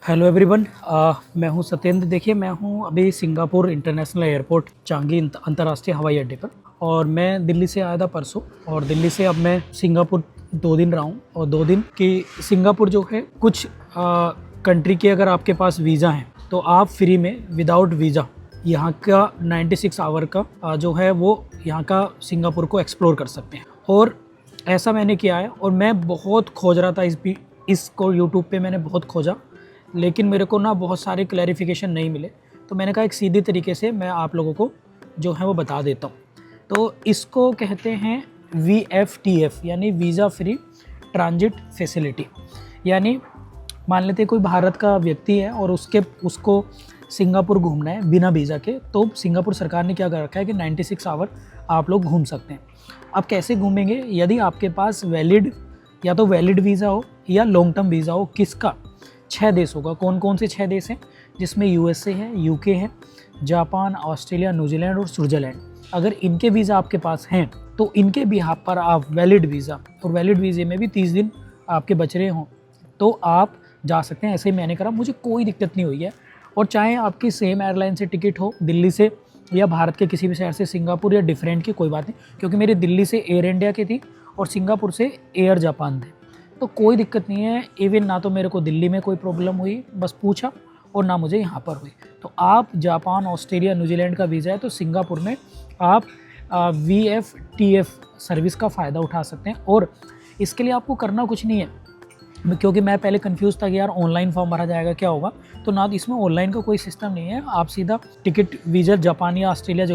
Hello everyone, मैं हूं सत्येंद्र। देखिए, मैं हूं अभी सिंगापुर इंटरनेशनल एयरपोर्ट चांगी अंतर्राष्ट्रीय हवाई अड्डे पर, और मैं दिल्ली से आया था परसों। और दिल्ली से अब मैं सिंगापुर 2 दिन रहा हूं। और 2 दिन की सिंगापुर जो है, कुछ कंट्री के अगर आपके पास वीज़ा है तो आप फ्री में विदाउट वीज़ा यहाँ का 96 आवर का जो है वो यहाँ का सिंगापुर को एक्सप्लोर कर सकते हैं। और ऐसा मैंने किया है, और मैं बहुत खोज रहा था इसको यूट्यूब पे मैंने बहुत खोजा, लेकिन मेरे को ना बहुत सारे क्लैरिफिकेशन नहीं मिले। तो मैंने कहा एक सीधी तरीके से मैं आप लोगों को जो है वो बता देता हूँ। तो इसको कहते हैं VFTF, यानी वीज़ा फ्री ट्रांजिट फैसिलिटी। यानी मान लेते कोई भारत का व्यक्ति है और उसको सिंगापुर घूमना है बिना वीज़ा के, तो सिंगापुर सरकार ने क्या कर रखा है कि 96 आवर आप लोग घूम सकते हैं। अब कैसे घूमेंगे? यदि आपके पास या तो वैलिड वीज़ा हो या लॉन्ग टर्म वीज़ा हो। किसका? 6 देश होगा। कौन कौन से 6 देश हैं? जिसमें USA है, UK है, जापान, ऑस्ट्रेलिया, न्यूजीलैंड और स्विट्ज़रलैंड। अगर इनके वीज़ा आपके पास हैं तो इनके बिहाफ पर आप वैलिड वीज़ा, और वैलिड वीज़े में भी 30 दिन आपके बच रहे हों तो आप जा सकते हैं। ऐसे ही मैंने करा, मुझे कोई दिक्कत नहीं हुई है। और चाहे आपकी सेम एयरलाइन से टिकट हो, दिल्ली से या भारत के किसी भी शहर से सिंगापुर या डिफरेंट की, कोई बात नहीं, क्योंकि मेरी दिल्ली से एयर इंडिया की थी और सिंगापुर से एयर जापान थे, तो कोई दिक्कत नहीं है। इवन ना तो मेरे को दिल्ली में कोई प्रॉब्लम हुई, बस पूछा, और ना मुझे यहाँ पर हुई। तो आप जापान, ऑस्ट्रेलिया, न्यूजीलैंड का वीज़ा है तो सिंगापुर में आप VFTF सर्विस का फ़ायदा उठा सकते हैं। और इसके लिए आपको करना कुछ नहीं है, क्योंकि मैं पहले कंफ्यूज था कि यार ऑनलाइन फॉर्म भरा जाएगा, क्या होगा। तो ना इसमें ऑनलाइन का कोई सिस्टम नहीं है। आप सीधा टिकट, वीज़ा, जापान या ऑस्ट्रेलिया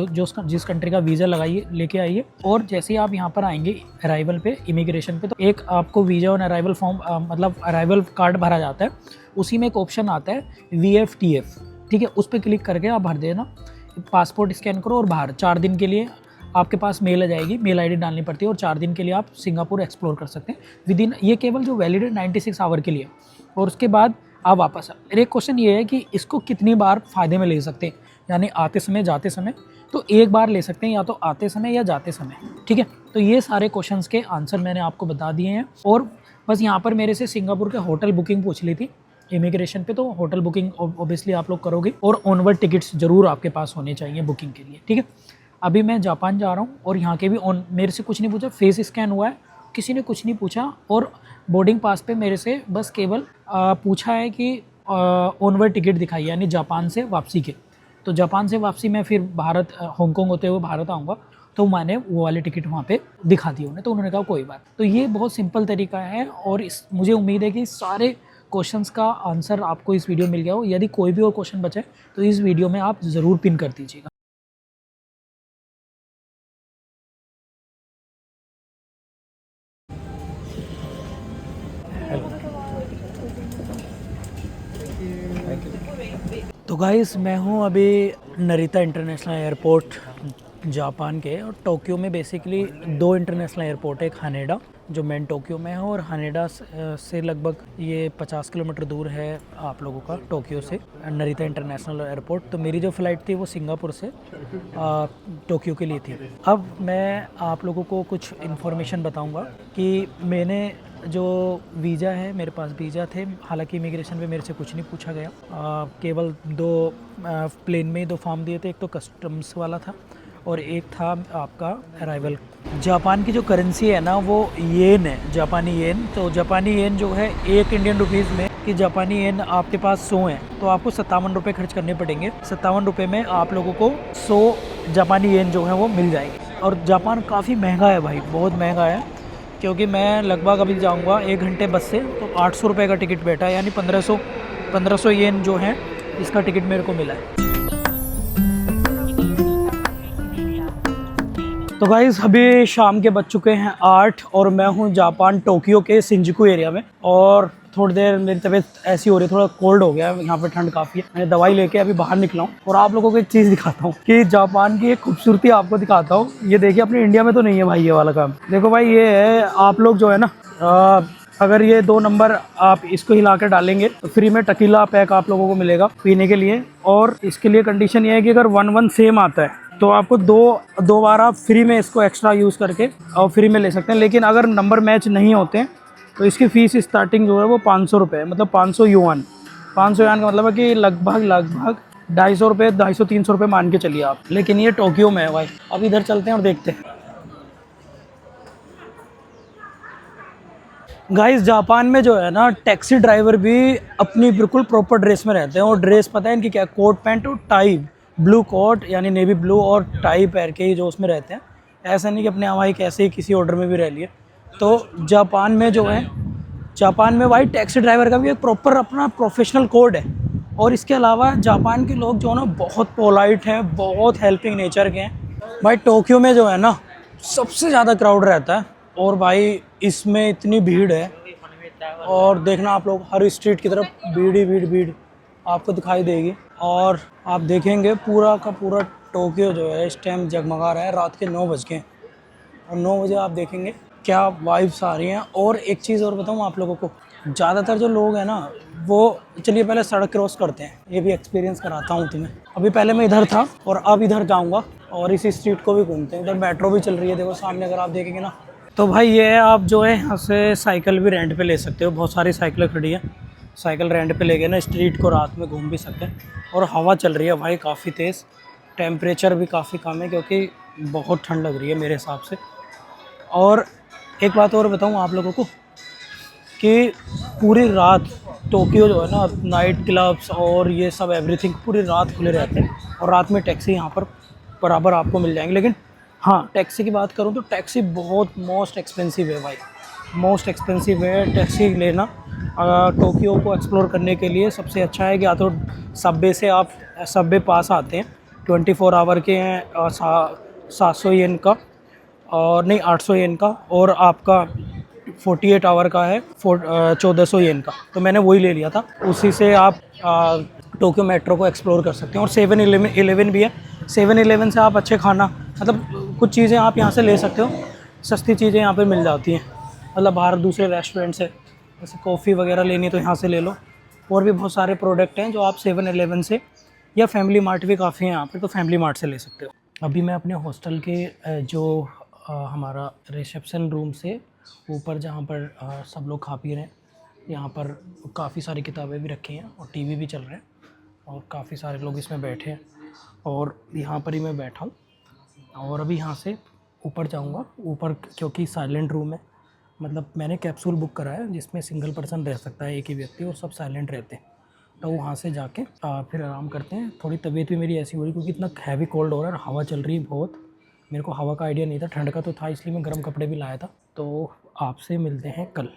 जिस कंट्री का वीज़ा लगाइए, लेके आइए, और जैसे ही आप यहाँ पर आएंगे अराइवल पे, इमिग्रेशन पे, तो एक आपको वीज़ा और अराइवल फॉर्म मतलब अराइवल कार्ड भरा जाता है। उसी में एक ऑप्शन आता है VFTF, ठीक है। उस पर क्लिक करके आप भर देना, पासपोर्ट स्कैन करो और बाहर 4 दिन के लिए आपके पास मेल आ जाएगी, मेल ID डालनी पड़ती है, और 4 दिन के लिए आप सिंगापुर एक्सप्लोर कर सकते हैं विदिन। ये केवल जो वैलिड है 96 आवर के लिए, और उसके बाद आप वापस। एक क्वेश्चन ये है कि इसको कितनी बार फ़ायदे में ले सकते हैं, यानी आते समय जाते समय। तो एक बार ले सकते हैं, या तो आते समय या जाते समय, ठीक है। तो ये सारे क्वेश्चंस के आंसर मैंने आपको बता दिए हैं। और बस यहाँ पर मेरे से सिंगापुर के होटल बुकिंग पूछ ली थी इमिग्रेशन पे, तो होटल बुकिंग ऑब्वियसली आप लोग करोगे, और ऑनवर्ड टिकट्स ज़रूर आपके पास होने चाहिए बुकिंग के लिए, ठीक है। अभी मैं जापान जा रहा हूँ, और यहाँ के भी मेरे से कुछ नहीं पूछा, फेस स्कैन हुआ है, किसी ने कुछ नहीं पूछा। और बोर्डिंग पास पे मेरे से बस केवल पूछा है कि ऑनवर्ड टिकट दिखाई, यानी जापान से वापसी के। तो जापान से वापसी मैं फिर भारत, हांगकांग होते हुए भारत आऊँगा, तो मैंने वो वाले टिकट वहाँ पे दिखा दिए उन्हें। तो उन्होंने कहा कोई बात। तो ये बहुत सिंपल तरीका है, और मुझे उम्मीद है कि सारे क्वेश्चंस का आंसर आपको इस वीडियो में मिल गया हो। यदि कोई भी और क्वेश्चन बचे तो इस वीडियो में आप ज़रूर पिन कर दीजिएगा। तो गाइस, मैं हूँ अभी नरिता इंटरनेशनल एयरपोर्ट जापान के, और टोक्यो में बेसिकली 2 इंटरनेशनल एयरपोर्ट है। एक हानेडा जो मेन टोक्यो में है, और हानेडा से लगभग ये 50 किलोमीटर दूर है आप लोगों का टोक्यो से नरिता इंटरनेशनल एयरपोर्ट। तो मेरी जो फ़्लाइट थी वो सिंगापुर से टोक्यो के लिए थी। अब मैं आप लोगों को कुछ इन्फॉर्मेशन बताऊंगा कि मैंने जो वीज़ा है, मेरे पास वीज़ा थे, हालांकि इमिग्रेशन पे मेरे से कुछ नहीं पूछा गया। केवल 2 प्लेन में ही 2 फॉर्म दिए थे, एक तो कस्टम्स वाला था और एक था आपका अराइवल। जापान की जो करेंसी है ना, वो येन है, जापानी येन। तो जापानी येन जो है 1 इंडियन रुपीज़ में, कि जापानी येन आपके पास 100 है तो आपको 57 रुपये खर्च करने पड़ेंगे। 57 रुपये में आप लोगों को 100 जापानी येन जो है वो मिल जाएगी। और जापान काफ़ी महंगा है भाई, बहुत महंगा है, क्योंकि मैं लगभग अभी जाऊंगा 1 घंटे बस से, तो 800 रुपये का टिकट बैठा है, यानी 1500 येन जो है इसका टिकट मेरे को मिला है। तो गाइस, अभी शाम के बज चुके हैं 8, और मैं हूँ जापान टोक्यो के शिंजुकू एरिया में। और थोड़ी देर मेरी तबीयत ऐसी हो रही है, थोड़ा कोल्ड हो गया है, यहाँ पे ठंड काफ़ी है। मैंने दवाई लेके अभी बाहर निकला हूँ, और आप लोगों को एक चीज़ दिखाता हूँ कि जापान की एक खूबसूरती आपको दिखाता हूँ। ये देखिए, अपने इंडिया में तो नहीं है भाई ये वाला काम। देखो भाई, ये है, आप लोग जो है ना, अगर ये 2 नंबर आप इसको हिला कर डालेंगे तो फ्री में टकीला पैक आप लोगों को मिलेगा पीने के लिए। और इसके लिए कंडीशन ये है कि अगर 1-1 सेम आता है तो आपको दो बार आप फ्री में इसको एक्स्ट्रा यूज़ करके और फ्री में ले सकते हैं। लेकिन अगर नंबर मैच नहीं होते हैं तो इसकी फ़ीस स्टार्टिंग जो है वो 500 रुपये है, मतलब 500 युआन। 500 युआन का मतलब है कि लगभग 250 रुपये, 250-300 रुपये मान के चलिए आप। लेकिन ये टोक्यो में है भाई। अब इधर चलते हैं और देखते हैं। गाइस जापान में जो है ना, टैक्सी ड्राइवर भी अपनी बिल्कुल प्रॉपर ड्रेस में रहते हैं। और ड्रेस पता है इनकी क्या, कोट पैंट और टाई, ब्लू कोट यानी नेवी ब्लू और टाई पहन के ही जो उसमें रहते हैं। ऐसा नहीं कि अपने हवाई कैसे ही किसी ऑर्डर में भी रह लिए। तो जापान में जो है, जापान में भाई टैक्सी ड्राइवर का भी एक प्रॉपर अपना प्रोफेशनल कोड है। और इसके अलावा जापान के लोग जो है ना बहुत पोलाइट हैं, बहुत हेल्पिंग नेचर के हैं। भाई टोक्यो में जो है ना सबसे ज़्यादा क्राउड रहता है। और भाई इसमें इतनी भीड़ है, और देखना आप लोग हर स्ट्रीट की तरफ भीड़ ही भीड़ आपको दिखाई देगी। और आप देखेंगे पूरा का पूरा टोक्यो जो है इस टाइम जगमगा रहा है। रात के 9 बज गए और 9 बजे आप देखेंगे क्या वाइब्स आ रही हैं। और एक चीज़ और बताऊँ आप लोगों को, ज़्यादातर जो लोग हैं ना वो, चलिए पहले सड़क क्रॉस करते हैं, ये भी एक्सपीरियंस कराता हूँ तुम्हें। अभी पहले मैं इधर था और अब इधर जाऊँगा और इसी स्ट्रीट को भी घूमते हैं। इधर मेट्रो भी चल रही है, देखो सामने अगर आप देखेंगे ना। तो भाई ये है, आप जो है यहाँ से साइकिल भी रेंट पे ले सकते हो। बहुत सारी साइकिलें खड़ी हैं, साइकिल रेंट पे लेके ना स्ट्रीट को रात में घूम भी सकते हैं। और हवा चल रही है भाई काफ़ी तेज़, टेम्परेचर भी काफ़ी कम है क्योंकि बहुत ठंड लग रही है मेरे हिसाब से। और एक बात और बताऊँ आप लोगों को कि पूरी रात टोक्यो जो है ना, नाइट क्लब्स और ये सब एवरीथिंग पूरी रात खुले रहते हैं। और रात में टैक्सी यहाँ पर बराबर आपको मिल जाएंगे। लेकिन हाँ, टैक्सी की बात करूँ तो टैक्सी बहुत मोस्ट एक्सपेंसिव है भाई, मोस्ट एक्सपेंसिव है टैक्सी लेना। टोक्यो को एक्सप्लोर करने के लिए सबसे अच्छा है कि या तो सबवे से आप, सबवे पास आते हैं 24 आवर के हैं, 700 येन का, और नहीं 800 येन का, और आपका 48 आवर का है 1400 येन का। तो मैंने वही ले लिया था, उसी से आप टोक्यो मेट्रो को एक्सप्लोर कर सकते हैं। और 7-Eleven भी है, 7-Eleven से आप अच्छे खाना, मतलब कुछ चीज़ें आप यहाँ से ले सकते हो, सस्ती चीज़ें यहाँ पे मिल जाती हैं। मतलब बाहर दूसरे रेस्टोरेंट से जैसे कॉफ़ी वगैरह लेनी है तो यहाँ से ले लो। और भी बहुत सारे प्रोडक्ट हैं जो आप 7-Eleven से, या फैमिली मार्ट भी काफ़ी हैं यहाँ पे, तो फैमिली मार्ट से ले सकते हो। अभी मैं अपने हॉस्टल के जो हमारा रिसेप्शन रूम से ऊपर जहाँ पर सब लोग खा पी रहे हैं, यहाँ पर काफ़ी सारी किताबें भी रखी हैं और टीवी भी चल रहे हैं और काफ़ी सारे लोग इसमें बैठे हैं। और यहाँ पर ही मैं बैठा हूँ। और अभी यहाँ से ऊपर जाऊँगा, ऊपर क्योंकि साइलेंट रूम है। मतलब मैंने कैप्सूल बुक करा है जिसमें सिंगल पर्सन रह सकता है, एक ही व्यक्ति, और सब साइलेंट रहते हैं। तो वहाँ से जाके फिर आराम करते हैं। थोड़ी तबीयत भी मेरी ऐसी हो रही क्योंकि इतना हैवी कोल्ड हो रहा है और हवा चल रही है बहुत। मेरे को हवा का आइडिया नहीं था, ठंड का तो था, इसलिए मैं गर्म कपड़े भी लाया था। तो आपसे मिलते हैं कल।